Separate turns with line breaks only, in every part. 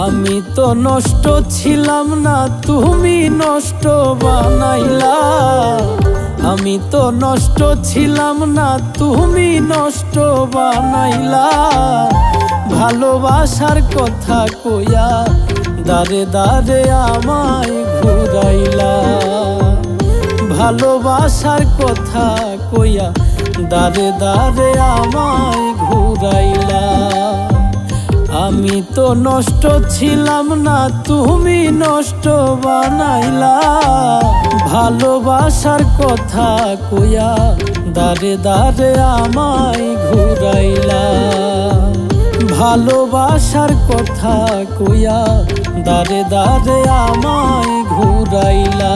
আমি তো নষ্ট ছিলাম না, তুমি নষ্ট বানাইলা। আমি তো নষ্ট ছিলাম না, তুমি নষ্ট বানাইলা। ভালোবাসার কথা কইয়া দারে দারে আমায় ঘুরাইলা। ভালোবাসার কথা কইয়া দারে দারে আমায় ঘুরাইলা। আমি তো নষ্ট ছিলাম না, তুমি নষ্ট বানাইলা। ভালোবাসার কথা কইয়া দারে দারে আমায় ঘুরাইলা। ভালোবাসার কথা কইয়া দারে দারে আমায় ঘুরাইলা।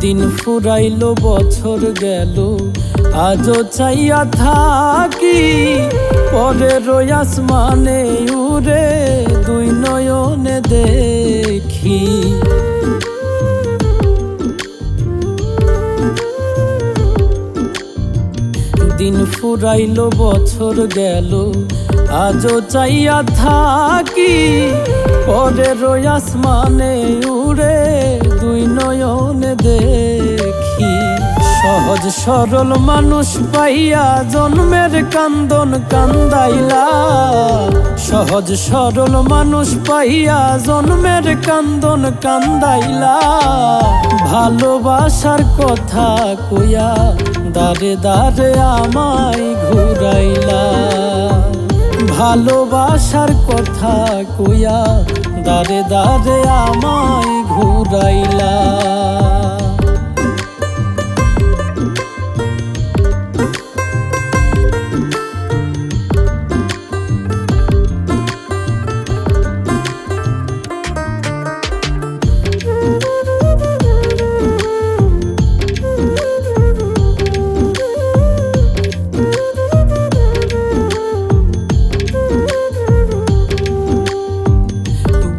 দিন ফুরাইলো বছর গেল, আজও চাইয়া থাকি পরের আসমানে উড়ে দুই নয়নে দেখি। দিন ফুরাইলো বছর গেল, আজও চাইয়া থাকি পরের আসমানে উড়ে দুই নয়নে দেখি। সহজ সরল মানুষ পাইয়া জন্মের কান্দন কান্দাইলা। সহজ সরল মানুষ পাইয়া জন্মের কান্দন কান্দাইলা। ভালোবাসার কথা কইয়া দারে দারে আমায় ঘুরাইলা। ভালোবাসার কথা কইয়া দারে দারে আমায় ঘুরাইলা।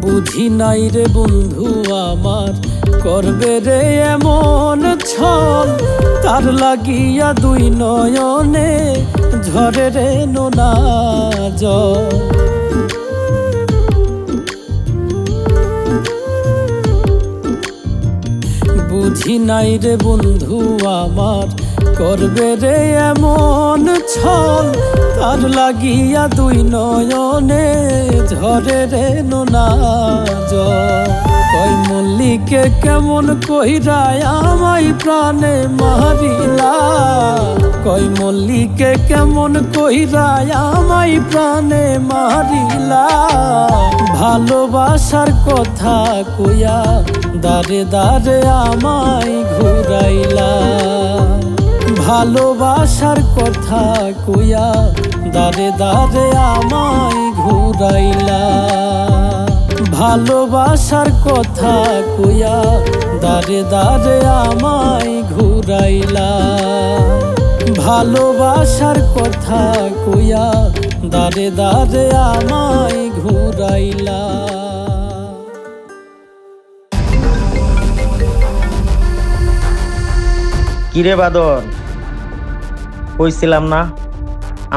বুঝি নাই রে বন্ধু আমার করবে রে এমন ছল। তার লাগিয়া দুই নয়নে ঝরে রে নোনা জল। বুঝি নাই রে বন্ধু আমার করবে রে এমন ছল। তার লাগিয়া দুই নয়নে ঝরে রে নোনা জল। কই মল্লিকে কেমন কইরা আমায় প্রাণে মারিলা। কই মল্লিকে কেমন কইরা আমায় প্রাণে মারিলা। ভালোবাসার কথা কইয়া দারে দারে আমায় ঘুরাইলা। ভালোবাসার কথা কইয়া দারে দারে আমায় ঘুরাইলা। ভালোবাসার কথা কইয়া দারে দারে আমায় ঘুরাইলা। ভালোবাসার কথা কইয়া দারে দারে আমায় ঘুরাইলা।
কিরে বাদর, কইছিলাম না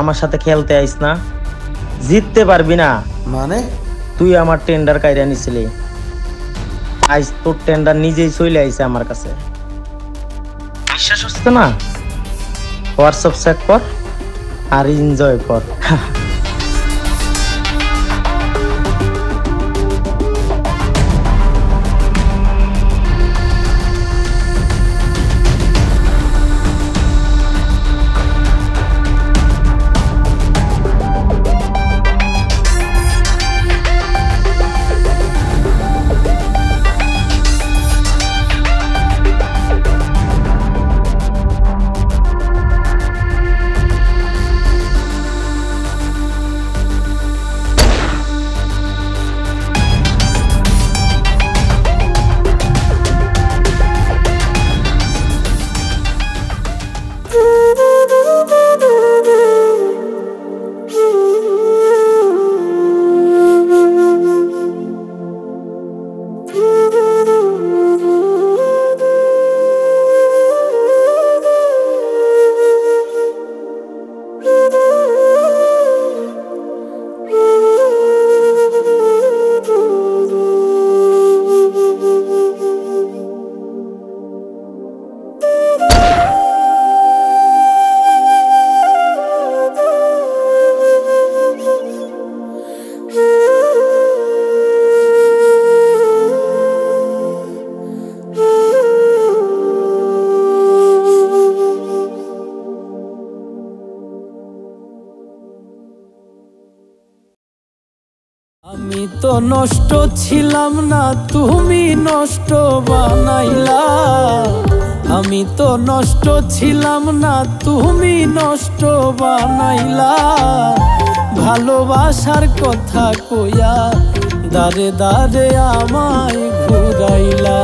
আমার সাথে খেলতে আইস না? জিততে পারবি না
মানে?
তুই আমার টেন্ডার কাইরা নিছিলি, আজ তোর টেন্ডার নিজেই চলে আইছে আমার কাছে। বিশ্বাস হচ্ছে না? হোয়াটসঅ্যাপ চেক কর আর এনজয় কর।
আমি তো নষ্ট ছিলাম না, তুমি নষ্ট বানাইলা। আমি তো নষ্ট ছিলাম না, তুমি নষ্ট বানাইলা। ভালোবাসার কথা কইয়া দারে দারে আমায় ঘুরাইলা।